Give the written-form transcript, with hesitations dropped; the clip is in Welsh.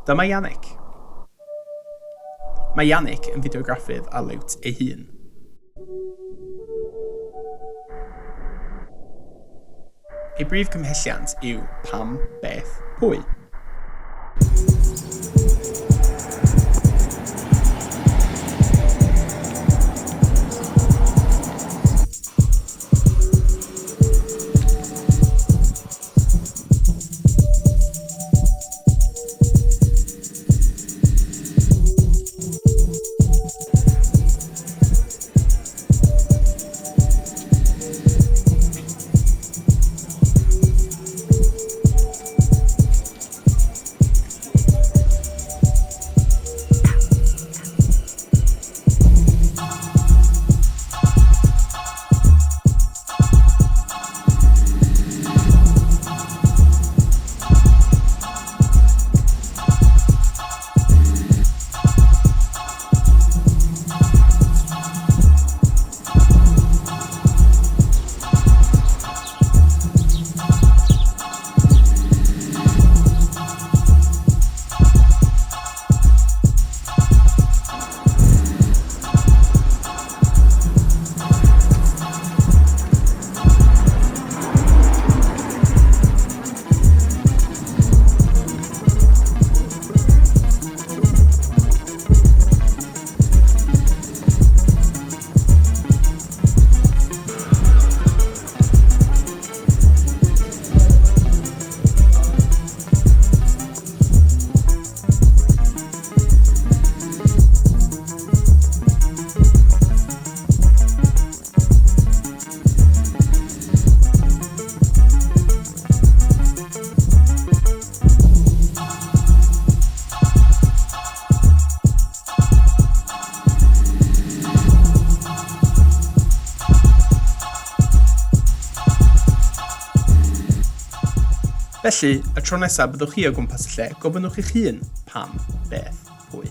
Dyma Yannick. Mae Yannick yn fideografydd a liwt ei hun. Ei brif cymhelliant yw pam, beth, pwy. Felly, y tro nesaf byddwch chi o gwmpas y lle, gofynnwch eich hun pam, beth, pwy.